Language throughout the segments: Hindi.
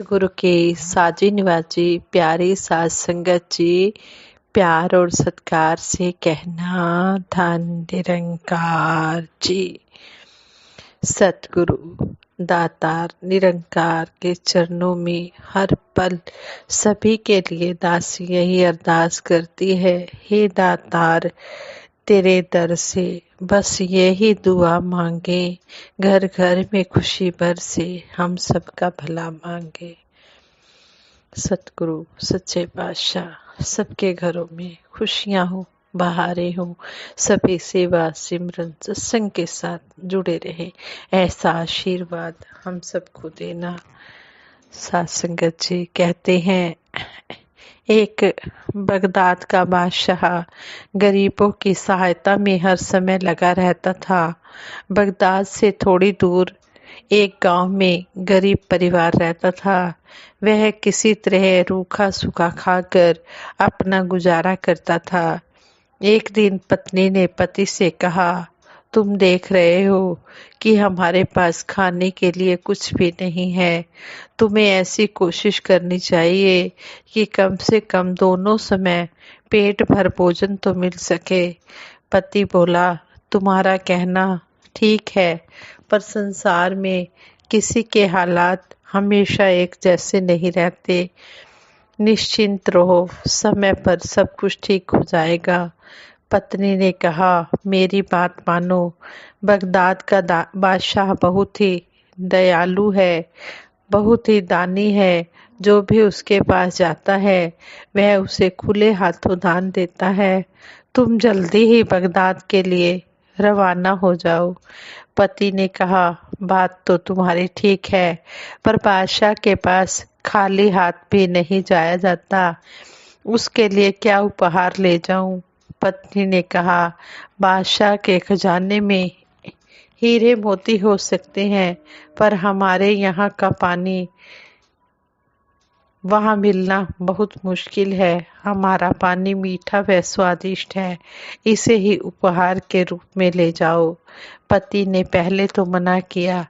गुरु के साजी निवाजी प्यारी साज संगत जी, प्यार और सत्कार से कहना धन निरंकार जी। सतगुरु दातार निरंकार के चरणों में हर पल सभी के लिए दासी यही अरदास करती है, हे दातार तेरे दर से बस यही दुआ मांगे, घर घर में खुशी बरसे, हम सबका भला मांगे। सतगुरु सच्चे पातशाह सबके घरों में खुशियां हो, बहारें हो, सभी सेवा सिमरन सत्संग के साथ जुड़े रहे, ऐसा आशीर्वाद हम सबको देना। साथ संगत जी कहते हैं, एक बगदाद का बादशाह गरीबों की सहायता में हर समय लगा रहता था। बगदाद से थोड़ी दूर एक गांव में गरीब परिवार रहता था। वह किसी तरह रूखा सूखा खाकर अपना गुजारा करता था। एक दिन पत्नी ने पति से कहा, तुम देख रहे हो कि हमारे पास खाने के लिए कुछ भी नहीं है। तुम्हें ऐसी कोशिश करनी चाहिए कि कम से कम दोनों समय पेट भर भोजन तो मिल सके। पति बोला, तुम्हारा कहना ठीक है, पर संसार में किसी के हालात हमेशा एक जैसे नहीं रहते। निश्चिंत रहो, समय पर सब कुछ ठीक हो जाएगा। पत्नी ने कहा, मेरी बात मानो, बगदाद का बादशाह बहुत ही दयालु है, बहुत ही दानी है। जो भी उसके पास जाता है वह उसे खुले हाथों दान देता है। तुम जल्दी ही बगदाद के लिए रवाना हो जाओ। पति ने कहा, बात तो तुम्हारी ठीक है, पर बादशाह के पास खाली हाथ भी नहीं जाया जाता। उसके लिए क्या उपहार ले जाऊं? पत्नी ने कहा, बादशाह के खजाने में हीरे मोती हो सकते हैं, पर हमारे यहाँ का पानी वहाँ मिलना बहुत मुश्किल है। हमारा पानी मीठा व स्वादिष्ट है, इसे ही उपहार के रूप में ले जाओ। पति ने पहले तो मना किया,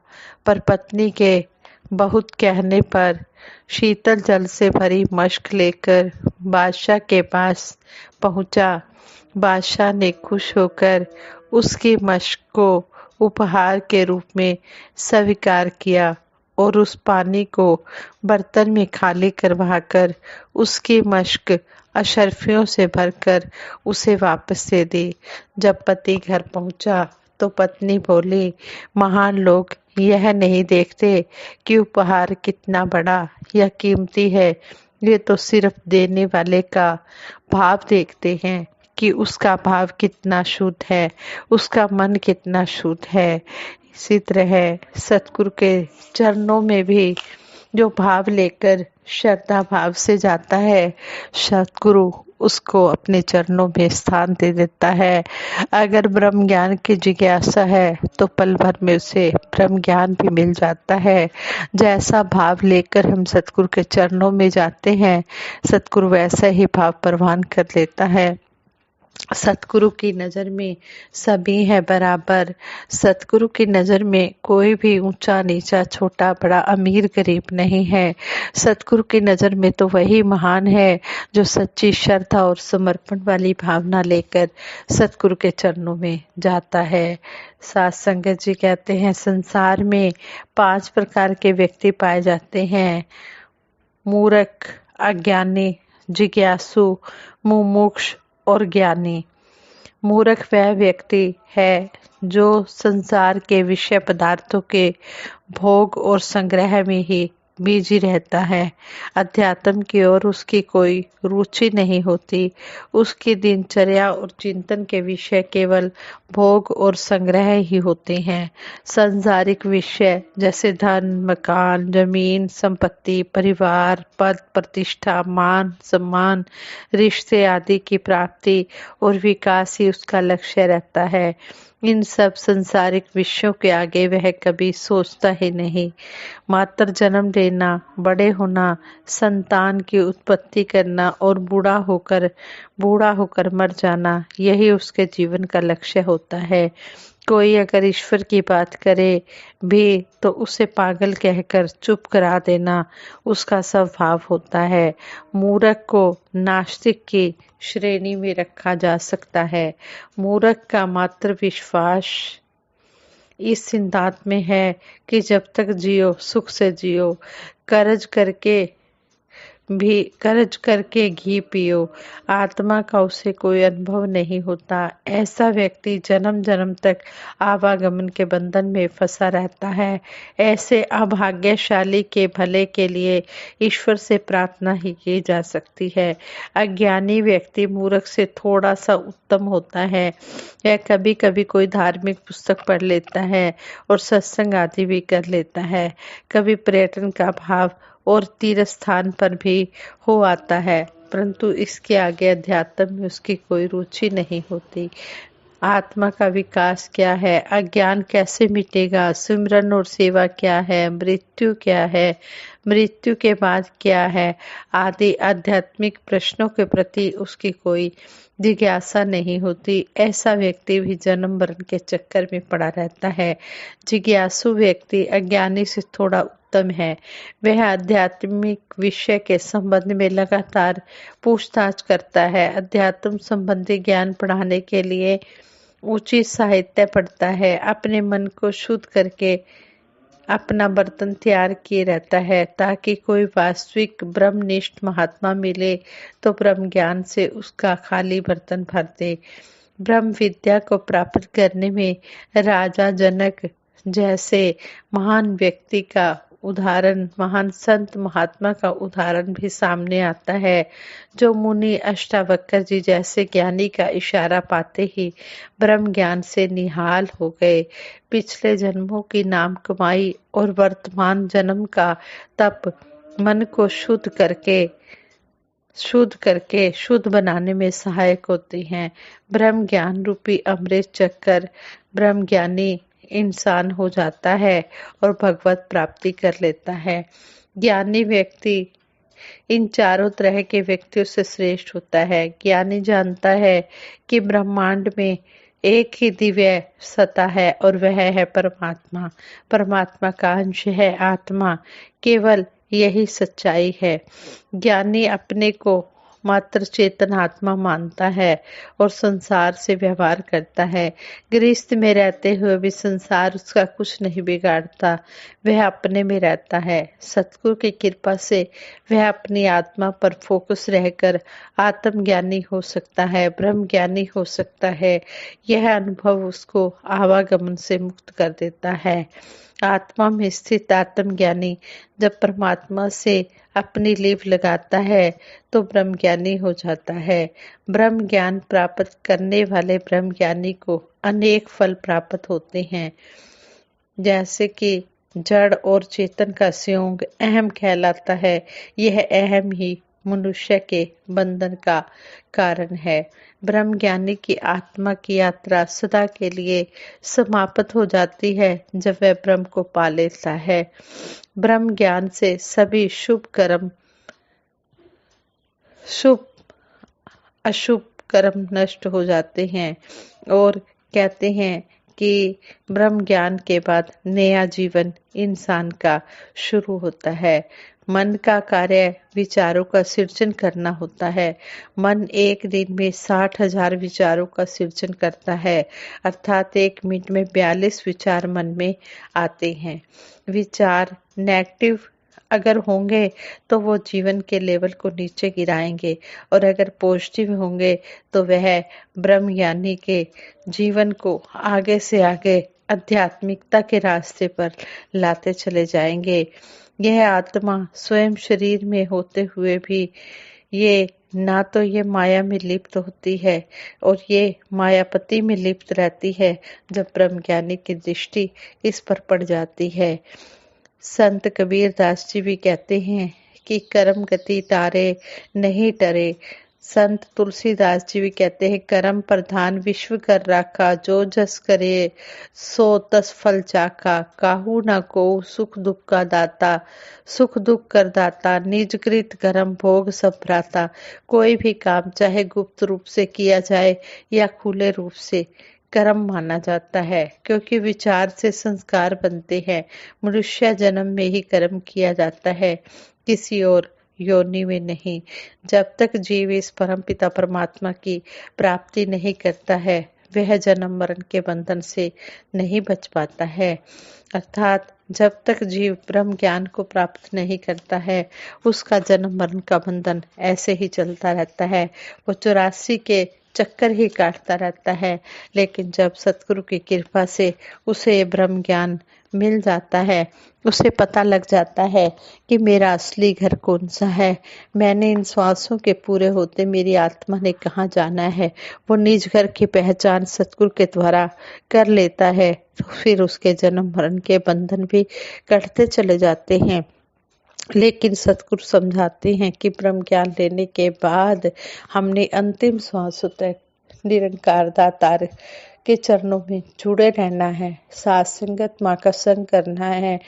पर पत्नी के बहुत कहने पर शीतल जल से भरी मशक लेकर बादशाह के पास पहुंचा। बादशाह ने खुश होकर उसकी मशक को उपहार के रूप में स्वीकार किया और उस पानी को बर्तन में खाली करवाकर उसकी मशक अशर्फियों से भरकर उसे वापस दे दी। जब पति घर पहुंचा तो पत्नी बोली, महान लोग यह नहीं देखते कि उपहार कितना बड़ा या कीमती है, ये तो सिर्फ देने वाले का भाव देखते हैं कि उसका भाव कितना शुद्ध है, उसका मन कितना शुद्ध है। इसी तरह सतगुरु के चरणों में भी जो भाव लेकर श्रद्धा भाव से जाता है, सतगुरु उसको अपने चरणों में स्थान दे देता है। अगर ब्रह्म ज्ञान की जिज्ञासा है तो पल भर में उसे ब्रह्म ज्ञान भी मिल जाता है। जैसा भाव लेकर हम सतगुरु के चरणों में जाते हैं, सतगुरु वैसा ही भाव प्रवान कर लेता है। सतगुरु की नज़र में सभी है बराबर। सतगुरु की नज़र में कोई भी ऊंचा नीचा, छोटा बड़ा, अमीर गरीब नहीं है। सतगुरु की नज़र में तो वही महान है जो सच्ची श्रद्धा और समर्पण वाली भावना लेकर सतगुरु के चरणों में जाता है। साथ संगत जी कहते हैं, संसार में 5 प्रकार के व्यक्ति पाए जाते हैं, मूर्ख, अज्ञानी, जिज्ञासु, मुमुक्षु और ज्ञानी। मूर्ख वह व्यक्ति है जो संसार के विषय पदार्थों के भोग और संग्रह में ही बिजी रहता है। अध्यात्म की ओर उसकी कोई रुचि नहीं होती। उसकी दिनचर्या और चिंतन के विषय केवल भोग और संग्रह ही होते हैं। सांसारिक विषय जैसे धन, मकान, जमीन, संपत्ति, परिवार, पद, प्रतिष्ठा, मान, सम्मान, रिश्ते आदि की प्राप्ति और विकास ही उसका लक्ष्य रहता है। इन सब संसारिक विषयों के आगे वह कभी सोचता ही नहीं। मात्र जन्म लेना, बड़े होना, संतान की उत्पत्ति करना और बूढ़ा होकर मर जाना, यही उसके जीवन का लक्ष्य होता है। कोई अगर ईश्वर की बात करे भी तो उसे पागल कहकर चुप करा देना उसका स्वभाव होता है। मूर्ख को नास्तिक की श्रेणी में रखा जा सकता है। मूर्ख का मात्र विश्वास इस सिद्धांत में है कि जब तक जियो सुख से जियो, कर्ज करके कर्ज करके घी पियो, आत्मा का उसे कोई अनुभव नहीं होता। ऐसा व्यक्ति जन्म जन्म तक आवागमन के बंधन में फंसा रहता है। ऐसे अभाग्यशाली के भले के लिए ईश्वर से प्रार्थना ही की जा सकती है। अज्ञानी व्यक्ति मूर्ख से थोड़ा सा उत्तम होता है। यह कभी कभी कोई धार्मिक पुस्तक पढ़ लेता है और सत्संग आदि भी कर लेता है। कभी पर्यटन का भाव और तीर्थ स्थान पर भी हो आता है, परंतु इसके आगे अध्यात्म में उसकी कोई रुचि नहीं होती। आत्मा का विकास क्या है, अज्ञान कैसे मिटेगा, सिमरन और सेवा क्या है, मृत्यु क्या है, मृत्यु के बाद क्या है आदि आध्यात्मिक प्रश्नों के प्रति उसकी कोई जिज्ञासा नहीं होती। ऐसा व्यक्ति भी जन्म मरण के चक्कर में पड़ा रहता है। जिज्ञासु व्यक्ति अज्ञानी से थोड़ा उत्तम है। वह आध्यात्मिक विषय के संबंध में लगातार पूछताछ करता है। अध्यात्म संबंधी ज्ञान पढ़ाने के लिए उचित साहित्य पढ़ता है। अपने मन को शुद्ध करके अपना बर्तन तैयार किए रहता है ताकि कोई वास्तविक ब्रह्मनिष्ठ महात्मा मिले तो ब्रह्म ज्ञान से उसका खाली बर्तन भर दे। ब्रह्म विद्या को प्राप्त करने में राजा जनक जैसे महान व्यक्ति का उदाहरण, महान संत महात्मा का उदाहरण भी सामने आता है, जो मुनि अष्टावक्र जी जैसे ज्ञानी का इशारा पाते ही ब्रह्म ज्ञान से निहाल हो गए। पिछले जन्मों की नाम कमाई और वर्तमान जन्म का तप मन को शुद्ध बनाने में सहायक होती हैं। ब्रह्म ज्ञान रूपी अमृत चक्कर ब्रह्म ज्ञानी इंसान हो जाता है और भगवत प्राप्ति कर लेता है। ज्ञानी व्यक्ति इन चारों तरह के व्यक्तियों से श्रेष्ठ होता है। ज्ञानी जानता है कि ब्रह्मांड में एक ही दिव्य सत्ता है और वह है परमात्मा। परमात्मा का अंश है आत्मा। केवल यही सच्चाई है। ज्ञानी अपने को मात्र चेतन आत्मा मानता है और संसार से व्यवहार करता है। गृहस्थ में रहते हुए भी संसार उसका कुछ नहीं बिगाड़ता। वह अपने में रहता है। सतगुरु की कृपा से वह अपनी आत्मा पर फोकस रहकर आत्मज्ञानी हो सकता है, ब्रह्म ज्ञानी हो सकता है। यह अनुभव उसको आवागमन से मुक्त कर देता है। आत्मा में स्थित आत्मज्ञानी जब परमात्मा से अपनी लीव लगाता है तो ब्रह्म ज्ञानी हो जाता है। ब्रह्म ज्ञान प्राप्त करने वाले ब्रह्म ज्ञानी को अनेक फल प्राप्त होते हैं, जैसे कि जड़ और चेतन का संयोग अहम कहलाता है। यह अहम ही मनुष्य के बंधन का कारण है। ब्रह्म ज्ञानी की आत्मा की यात्रा सदा के लिए समाप्त हो जाती है जब वह ब्रह्म को पा लेता है। ब्रह्म ज्ञान से सभी शुभ अशुभ कर्म नष्ट हो जाते हैं और कहते हैं कि ब्रह्म ज्ञान के बाद नया जीवन इंसान का शुरू होता है। मन का कार्य विचारों का सृजन करना होता है। मन एक दिन में 60,000 विचारों का सृजन करता है, अर्थात 1 मिनट में 42 विचार मन में आते हैं। विचार नेगेटिव अगर होंगे तो वो जीवन के लेवल को नीचे गिराएंगे और अगर पॉजिटिव होंगे तो वह ब्रह्मज्ञानी के जीवन को आगे से आगे आध्यात्मिकता के रास्ते पर लाते चले जाएंगे। यह आत्मा स्वयं शरीर में होते हुए भी ये ना तो ये माया में लिप्त होती है और ये मायापति में लिप्त रहती है जब ब्रह्मज्ञानी की दृष्टि इस पर पड़ जाती है। संत कबीर दास जी भी कहते हैं कि कर्म गति तारे नहीं टरे। संत तुलसीदास जी भी कहते हैं कर्म प्रधान विश्व कर राखा, जो जस करे सो तस फल चाखा, काहू न को सुख दुख का दाता, सुख दुख कर दाता, निज कृत कर्म भोग सब भ्राता। कोई भी काम चाहे गुप्त रूप से किया जाए या खुले रूप से, कर्म माना जाता है, क्योंकि विचार से संस्कार बनते हैं। मनुष्य जन्म में ही कर्म किया जाता है, किसी और योनि में नहीं। जब तक जीव इस परमपिता परमात्मा की प्राप्ति नहीं करता है, वह जन्म मरण के बंधन से नहीं बच पाता है। अर्थात जब तक जीव ब्रह्म ज्ञान को प्राप्त नहीं करता है, उसका जन्म मरण का बंधन ऐसे ही चलता रहता है। वो 84 के चक्कर ही काटता रहता है। लेकिन जब सतगुरु की कृपा से उसे ब्रह्म ज्ञान मिल जाता है, उसे पता लग जाता है कि मेरा असली घर कौन सा है, मैंने इन श्वासों के पूरे होते मेरी आत्मा ने कहाँ जाना है, वो निज घर की पहचान सतगुरु के द्वारा कर लेता है, तो फिर उसके जन्म मरण के बंधन भी कटते चले जाते हैं। लेकिन सतगुरु समझाते हैं कि ब्रह्म ज्ञान लेने के बाद हमने अंतिम श्वास तक निरंकार दातार के चरणों में जुड़े रहना है, साथ संगत माँ का संग करना है।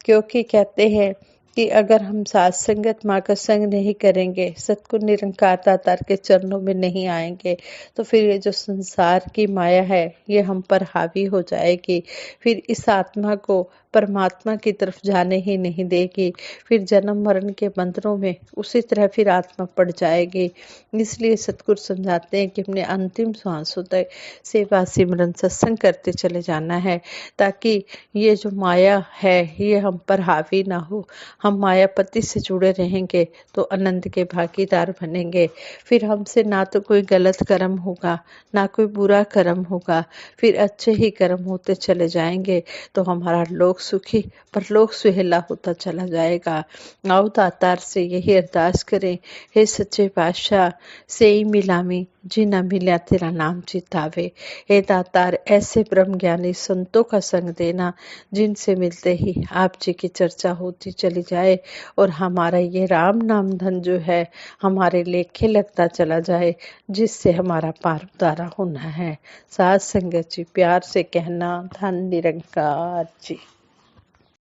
क्योंकि कहते हैं कि अगर हम साथ संगत माँ का संग नहीं करेंगे, सतगुरु निरंकार दातार के चरणों में नहीं आएंगे, तो फिर ये जो संसार की माया है ये हम पर हावी हो जाएगी। फिर इस आत्मा को परमात्मा की तरफ जाने ही नहीं देगी। फिर जन्म मरण के बंधनों में उसी तरह फिर आत्मा पड़ जाएगी। इसलिए सतगुरु समझाते हैं कि अपने अंतिम श्वासों तक सेवा सिमरन सत्संग करते चले जाना है, ताकि ये जो माया है ये हम पर हावी ना हो। हम मायापति से जुड़े रहेंगे तो आनंद के भागीदार बनेंगे। फिर हमसे ना तो कोई गलत कर्म होगा, ना कोई बुरा कर्म होगा, फिर अच्छे ही कर्म होते चले जाएंगे, तो हमारा लोक सुखी परलोक सुहेला होता चला जाएगा। आओ दातार से यही अरदास करें, हे सच्चे पातशाह से ही मिलामी जिना मिला तेरा नाम चितावे। हे दातार ऐसे ब्रह्म ज्ञानी संतों का संग देना जिनसे मिलते ही आप जी की चर्चा होती चली जाए, और हमारा ये राम नाम धन जो है हमारे लेखे लगता चला जाए, जिससे हमारा पार उतारा होना है। साथ संगत जी प्यार से कहना, धन निरंकार जी।